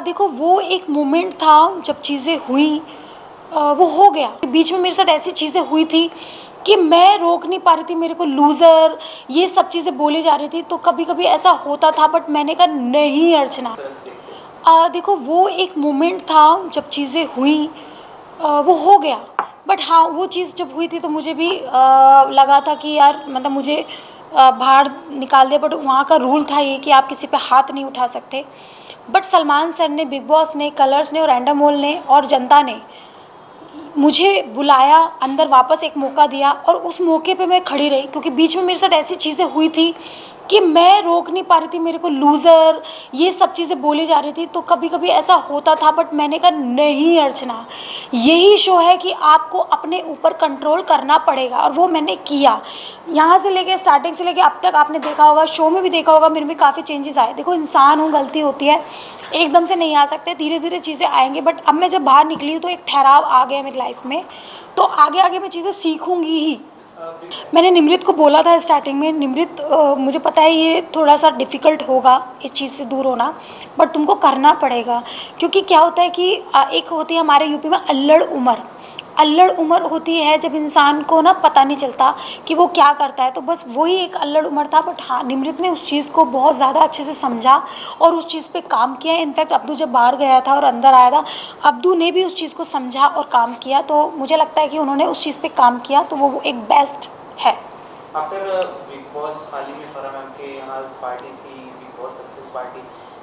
देखो वो एक मोमेंट था जब चीज़ें हुई, वो हो गया। बीच में मेरे साथ ऐसी चीज़ें हुई थी कि मैं रोक नहीं पा रही थी, मेरे को लूज़र ये सब चीज़ें बोली जा रही थी, तो कभी कभी ऐसा होता था, बट मैंने कहा नहीं अर्चना। देखो वो एक मोमेंट था जब चीज़ें हुई, वो हो गया। बट हाँ, वो चीज़ जब हुई थी तो मुझे भी लगा था कि यार मतलब मुझे बाहर निकाल दे, बट वहाँ का रूल था ये कि आप किसी पे हाथ नहीं उठा सकते। बट सलमान सर ने, बिग बॉस ने, कलर्स ने और एंडामोल ने और जनता ने मुझे बुलाया, अंदर वापस एक मौका दिया, और उस मौके पे मैं खड़ी रही, क्योंकि बीच में मेरे साथ ऐसी चीज़ें हुई थी कि मैं रोक नहीं पा रही थी, मेरे को लूज़र ये सब चीज़ें बोली जा रही थी, तो कभी कभी ऐसा होता था। बट मैंने कहा नहीं अर्चना, यही शो है कि आपको अपने ऊपर कंट्रोल करना पड़ेगा, और वो मैंने किया। यहाँ से लेके स्टार्टिंग से लेके अब तक आपने देखा होगा, शो में भी देखा होगा, मेरे में काफ़ी चेंजेस आए। देखो इंसान हूँ, गलती होती है, एकदम से नहीं आ सकते, धीरे धीरे चीज़ें आएंगे। बट अब मैं जब बाहर निकली तो एक ठहराव आ गया मेरी लाइफ में, तो आगे आगे मैं चीज़ें सीखूंगी ही। मैंने निमृत को बोला था स्टार्टिंग में, निमृत मुझे पता है ये थोड़ा सा डिफ़िकल्ट होगा इस चीज़ से दूर होना, बट तुमको करना पड़ेगा। क्योंकि क्या होता है कि एक होती है हमारे यूपी में अल्लड़ उम्र होती है जब इंसान को ना पता नहीं चलता कि वो क्या करता है, तो बस वही एक अल्लड़ उम्र था। बट हाँ, निमृत ने उस चीज़ को बहुत ज़्यादा अच्छे से समझा और उस चीज़ पे काम किया। इनफैक्ट अब्दू जब बाहर गया था और अंदर आया था, अब्दू ने भी उस चीज़ को समझा और काम किया, तो मुझे लगता है कि उन्होंने उस चीज़ पे काम किया, तो वो एक बेस्ट है। आफ्टर बिग बॉस हाल ही में फराह मैम के यहाँ पार्टी थी, बिग बॉस सक्सेस पार्टी,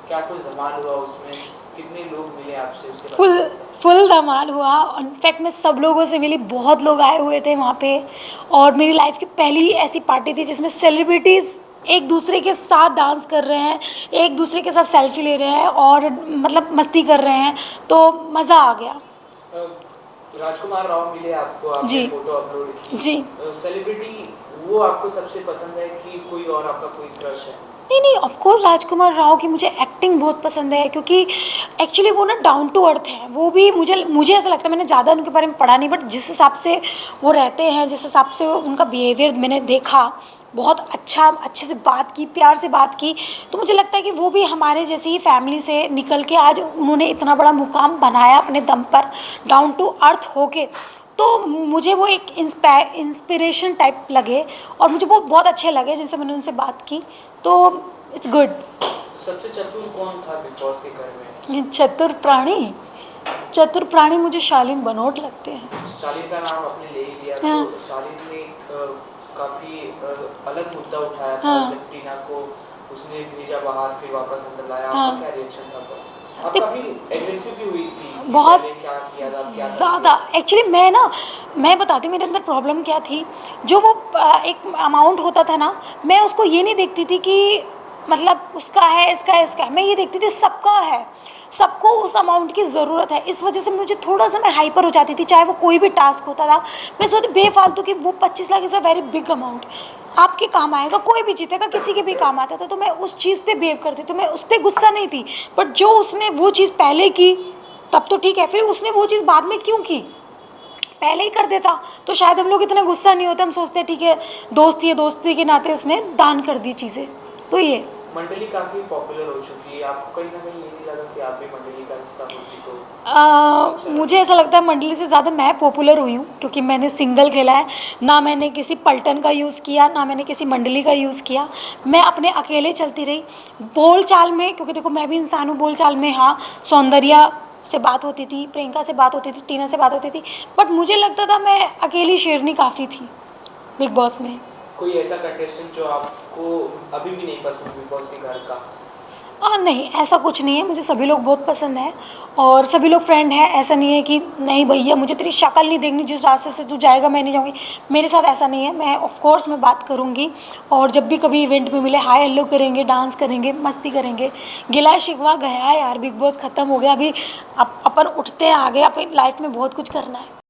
क्या कुछ धमाल हुआ उसमें? कितने लोग मिले आपसे उसके बाद? फुल धमाल हुआ। इनफैक्ट मैं सब लोगों से मिली, बहुत लोग आए हुए थे वहाँ पे, और मेरी लाइफ की पहली ऐसी पार्टी थी जिसमें सेलिब्रिटीज़ एक दूसरे के साथ डांस कर रहे हैं, एक दूसरे के साथ सेल्फी ले रहे हैं और मतलब मस्ती कर रहे हैं, तो मज़ा आ गया। राजकुमार राव मिले आपको, आपने फोटो अपलोड की जी। सेलिब्रिटी वो आपको सबसे पसंद है कि कोई और आपका कोई क्रश है? नहीं, ऑफ कोर्स राजकुमार राव की मुझे एक्टिंग बहुत पसंद है, क्योंकि एक्चुअली वो ना डाउन टू अर्थ है। वो भी मुझे ऐसा लगता है, मैंने ज़्यादा उनके बारे में पढ़ा नहीं, बट जिस हिसाब से वो रहते हैं, जिस हिसाब से उनका बिहेवियर मैंने देखा, बहुत अच्छे से बात की, प्यार से बात की, तो मुझे लगता है कि वो भी हमारे जैसे ही फैमिली से निकल के आज उन्होंने इतना बड़ा मुकाम बनाया अपने दम पर, डाउन टू अर्थ होके। तो मुझे वो एक इंस्पिरेशन टाइप लगे, और मुझे वो बहुत अच्छे लगे जिनसे मैंने उनसे बात की, तो इट्स गुड। सबसे चतुर कौन था बिग बॉस के घर में? चतुर प्राणी मुझे शालीन बनोट लगते हैं। शालीन का नाम आपने ले ही लिया। हाँ। तो शालीन ने काफी अलग मुद्दा उठाया था। हाँ। जब टीना को उसने भेजा बाहर फिर वापस अंदर लाया, हाँ। आपका क्या रिएक्शन था? आप काफी एग्रेसिव भी हुई थी, बहुत क्या किया था, क्या ज़्यादा। एक्चुअली मैं बताती हूँ मेरे अंदर प्रॉब्लम क्या थी। जो वो एक अमाउंट होता था ना, मैं उसको ये नहीं देखती थी कि मतलब उसका है, इसका है, इसका है, मैं ये देखती थी सबका है, सबको उस अमाउंट की ज़रूरत है। इस वजह से मुझे थोड़ा सा मैं हाइपर हो जाती थी, चाहे वो कोई भी टास्क होता था। मैं सोचती बेफालतू कि वो 25 lakh is a very big amount, आपके काम आएगा, कोई भी जीतेगा, किसी के भी काम आता था, तो मैं उस चीज़ पे बिहेव करती, तो मैं उस पर गुस्सा नहीं थी। बट जो उसने वो चीज़ पहले की तब तो ठीक है, फिर उसने वो चीज़ बाद में क्यों की? पहले ही कर देता तो शायद हम लोग इतना गुस्सा नहीं होते, हम सोचते ठीक है दोस्ती है, दोस्ती के नाते उसने दान कर दी चीज़ें। तो ये मंडली काफी पॉपुलर हो चुकी है, आपको कहीं ना कहीं ये नहीं लगा कि आप भी मंडली का हिस्सा होती? तो मुझे ऐसा लगता है मंडली से ज़्यादा मैं पॉपुलर हुई हूँ, क्योंकि मैंने सिंगल खेला है, ना मैंने किसी पलटन का यूज़ किया, ना मैंने किसी मंडली का यूज़ किया। मैं अपने अकेले चलती रही बोल चाल में, क्योंकि देखो मैं भी इंसान हूँ बोल चाल में। हाँ, सौंदर्या से बात होती थी, प्रियंका से बात होती थी, टीना से बात होती थी, बट मुझे लगता था मैं अकेली शेरनी काफ़ी थी बिग बॉस में। कोई ऐसा कंटेस्टेंट जो आपको अभी भी नहीं पसंद बिग बॉस के घर का? नहीं, ऐसा कुछ नहीं है, मुझे सभी लोग बहुत पसंद हैं और सभी लोग फ्रेंड हैं। ऐसा नहीं है कि नहीं भैया मुझे तेरी शक्ल नहीं देखनी, जिस रास्ते से तू जाएगा मैं नहीं जाऊँगी, मेरे साथ ऐसा नहीं है। मैं ऑफ कोर्स मैं बात करूँगी, और जब भी कभी इवेंट में मिले हाय हेलो करेंगे, डांस करेंगे, मस्ती करेंगे। गिला शिकवा गया यार, बिग बॉस ख़त्म हो गया, अभी अपन उठते हैं आगे, अपनी लाइफ में बहुत कुछ करना है।